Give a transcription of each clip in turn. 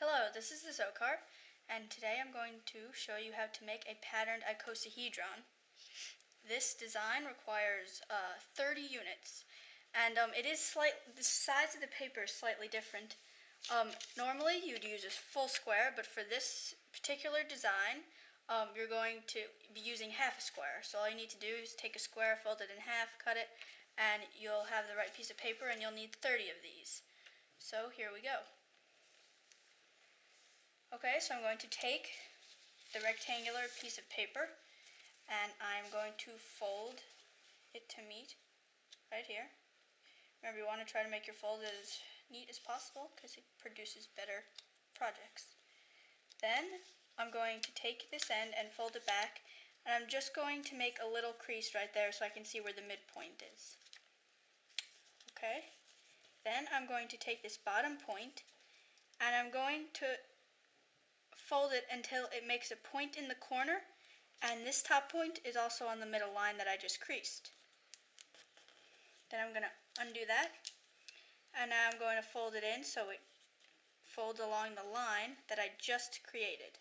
Hello, this is TheZocar, and today I'm going to show you how to make a patterned icosahedron. This design requires 30 units, and the size of the paper is slightly different. Normally you'd use a full square, but for this particular design, you're going to be using half a square. So all you need to do is take a square, fold it in half, cut it, and you'll have the right piece of paper, and you'll need 30 of these. So here we go. Okay, so I'm going to take the rectangular piece of paper and I'm going to fold it to meet right here. Remember, you want to try to make your fold as neat as possible because it produces better projects. Then I'm going to take this end and fold it back, and I'm just going to make a little crease right there so I can see where the midpoint is. Okay, then I'm going to take this bottom point and I'm going to fold it until it makes a point in the corner, and this top point is also on the middle line that I just creased. Then I'm going to undo that, and now I'm going to fold it in so it folds along the line that I just created.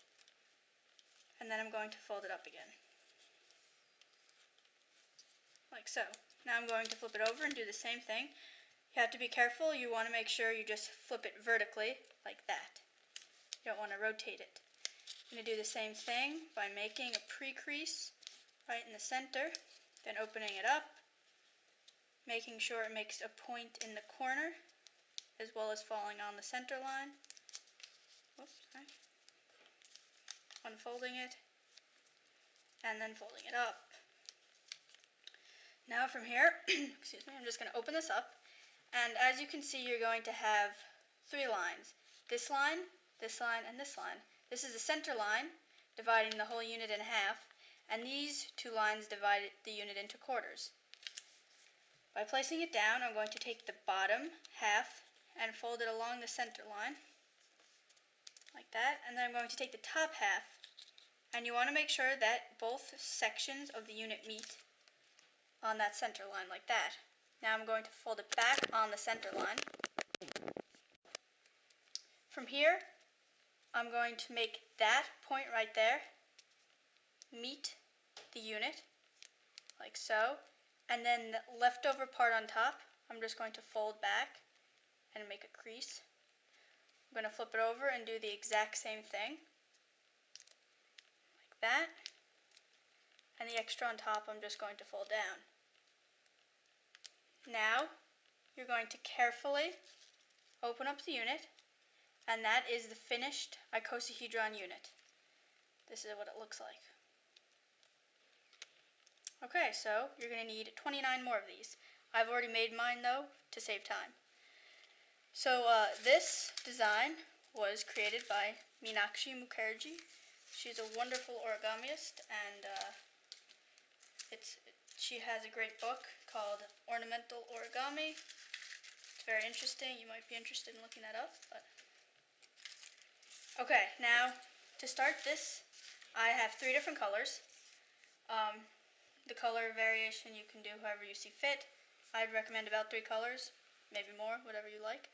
And then I'm going to fold it up again. Like so. Now I'm going to flip it over and do the same thing. You have to be careful. You want to make sure you just flip it vertically like that. You don't want to rotate it. I'm going to do the same thing by making a pre-crease right in the center, then opening it up, making sure it makes a point in the corner, as well as falling on the center line. Whoops, sorry. Unfolding it, and then folding it up. Now from here, excuse me, I'm just going to open this up, and as you can see, you're going to have three lines. This line, and this line. This is the center line, dividing the whole unit in half, and these two lines divide the unit into quarters. By placing it down, I'm going to take the bottom half and fold it along the center line, like that, and then I'm going to take the top half, and you want to make sure that both sections of the unit meet on that center line, like that. Now I'm going to fold it back on the center line. From here, I'm going to make that point right there meet the unit, like so, and then the leftover part on top, I'm just going to fold back and make a crease. I'm going to flip it over and do the exact same thing, like that, and the extra on top I'm just going to fold down. Now, you're going to carefully open up the unit, and that is the finished icosahedron unit. This is what it looks like. Okay, so you're going to need 29 more of these. I've already made mine though to save time. So this design was created by Meenakshi Mukerji. She's a wonderful origamiist, and she has a great book called Ornamental Origami. It's very interesting. You might be interested in looking that up. Okay, now to start this, I have three different colors. The color variation you can do however you see fit. I'd recommend about 3 colors, maybe more, whatever you like.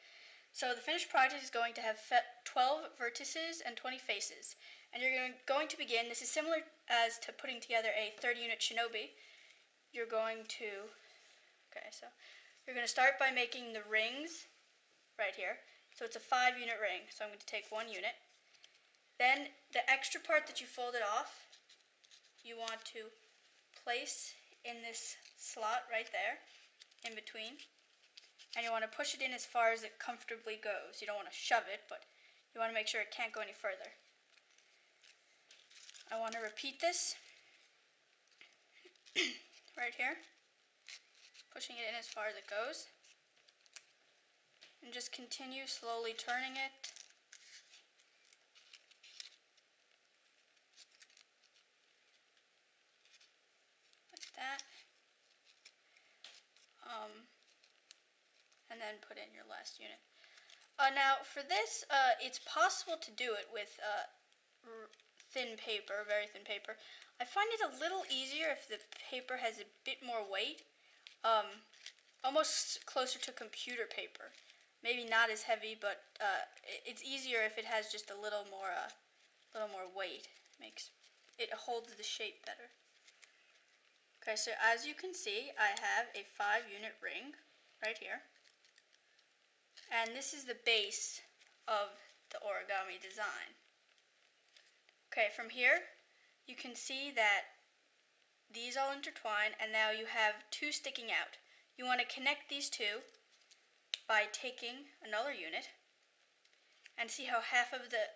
So the finished project is going to have 12 vertices and 20 faces. And you're going to begin, this is similar as to putting together a 30-unit shinobi. You're going to start by making the rings right here. So it's a 5-unit ring, so I'm going to take 1 unit. Then the extra part that you folded off, you want to place in this slot right there, in between. And you want to push it in as far as it comfortably goes. You don't want to shove it, but you want to make sure it can't go any further. I want to repeat this right here, pushing it in as far as it goes. And just continue slowly turning it. Like that. And then put in your last unit. Now for this, it's possible to do it with thin paper, very thin paper. I find it a little easier if the paper has a bit more weight, almost closer to computer paper. maybe not as heavy, but it's easier if it has just a little more weight. It holds the shape better. Okay, so as you can see, I have a 5-unit ring right here. And this is the base of the origami design. Okay, from here, you can see that these all intertwine, and now you have 2 sticking out. You want to connect these 2 by taking another unit, and see how half of the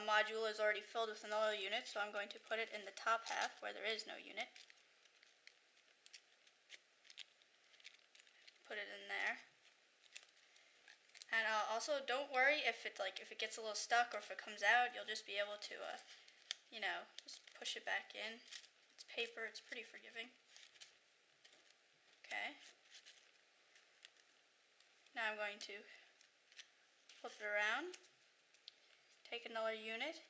module is already filled with another unit, so I'm going to put it in the top half where there is no unit. Put it in there. And also, don't worry if it gets a little stuck or if it comes out. You'll just be able to, just push it back in. It's paper. It's pretty forgiving. Okay. Now I'm going to flip it around. Take another unit,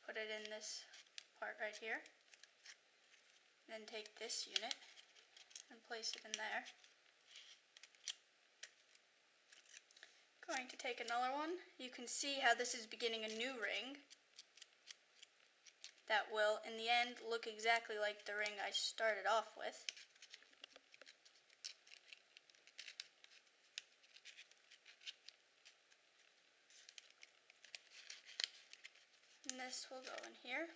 put it in this part right here, then take this unit and place it in there. Going to take another one. You can see how this is beginning a new ring that will, in the end, look exactly like the ring I started off with. And this will go in here.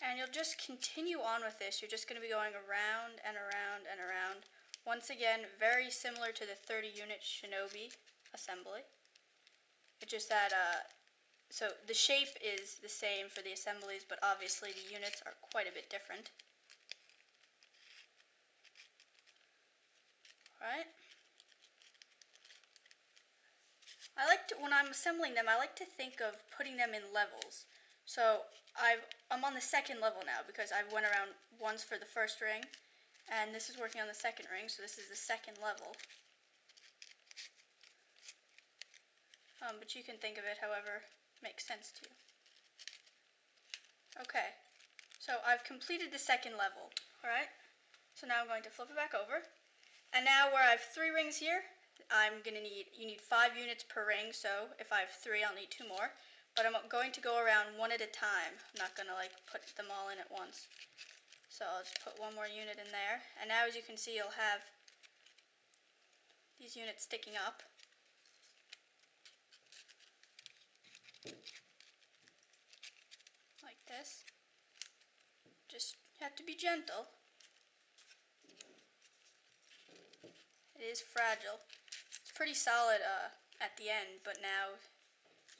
And you'll just continue on with this. You're just going to be going around and around and around. Once again, very similar to the 30-unit Shinobi assembly. It's just that, so the shape is the same for the assemblies, but obviously the units are quite a bit different. Alright. When I'm assembling them, I like to think of putting them in levels. So I'm on the second level now because I went around once for the first ring, and this is working on the second ring, so this is the second level. But you can think of it however makes sense to you. Okay, so I've completed the second level. Alright, so now I'm going to flip it back over, and now where I have 3 rings here, you need 5 units per ring, so if I have 3, I'll need 2 more. But I'm going to go around one at a time. I'm not going to put them all in at once. So I'll just put 1 more unit in there. And now as you can see, you'll have these units sticking up. Like this. Just have to be gentle. It is fragile. It's pretty solid at the end, but now,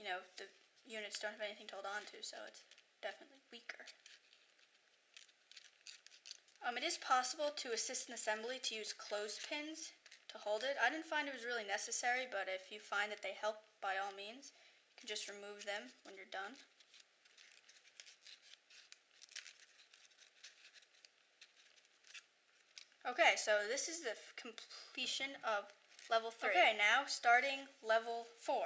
the units don't have anything to hold on to, so it's definitely weaker. It is possible to assist an assembly to use clothespins to hold it. I didn't find it was really necessary, but if you find that they help, by all means, you can just remove them when you're done. Okay, so this is the completion of level 3. Okay, now starting level 4.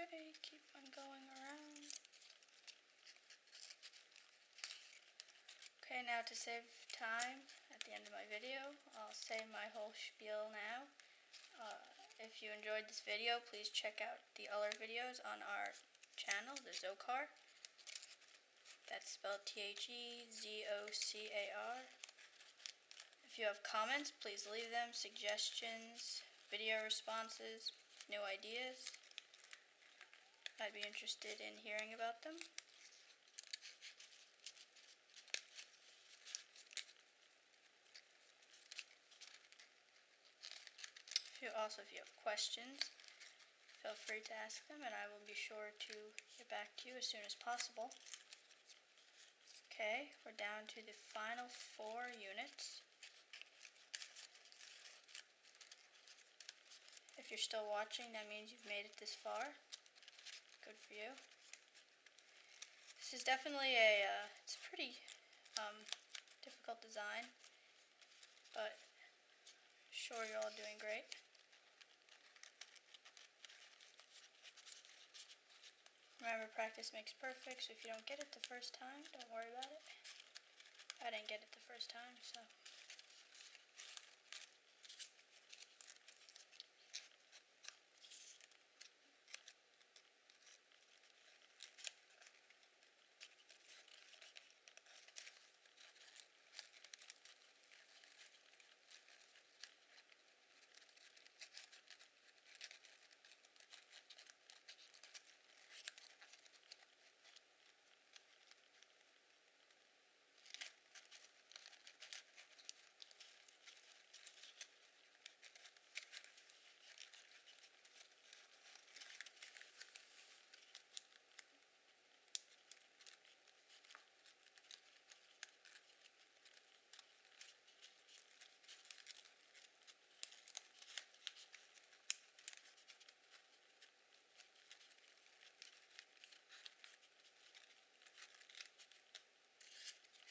Okay, keep on going around. Okay, now to save time at the end of my video, I'll say my whole spiel now. If you enjoyed this video, please check out the other videos on our channel, TheZocar. That's spelled TheZocar. If you have comments, please leave them, suggestions, video responses, new ideas. I'd be interested in hearing about them. If you have questions, feel free to ask them and I will be sure to get back to you as soon as possible. Okay, we're down to the final 4 units. If you're still watching, that means you've made it this far. Good for you. This is definitely it's a pretty difficult design, but I'm sure you're all doing great. Remember, practice makes perfect, so if you don't get it the first time, don't worry about it. I didn't get it the first time, so.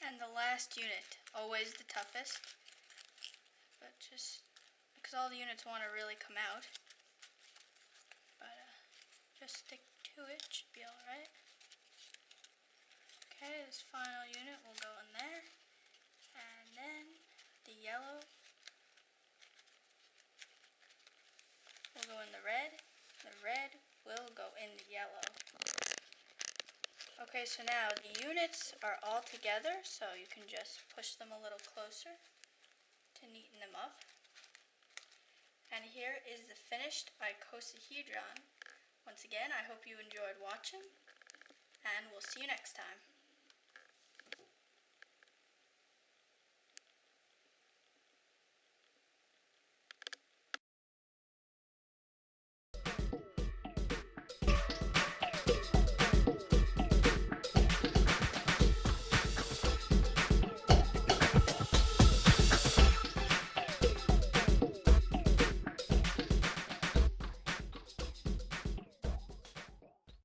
And the last unit, always the toughest, but just because all the units want to really come out, but just stick to it, should be alright. Okay, this final unit will go in there, and then the yellow will go in the red will go in the yellow. Okay, so now the units are all together, so you can just push them a little closer to neaten them up. And here is the finished icosahedron. Once again, I hope you enjoyed watching, and we'll see you next time.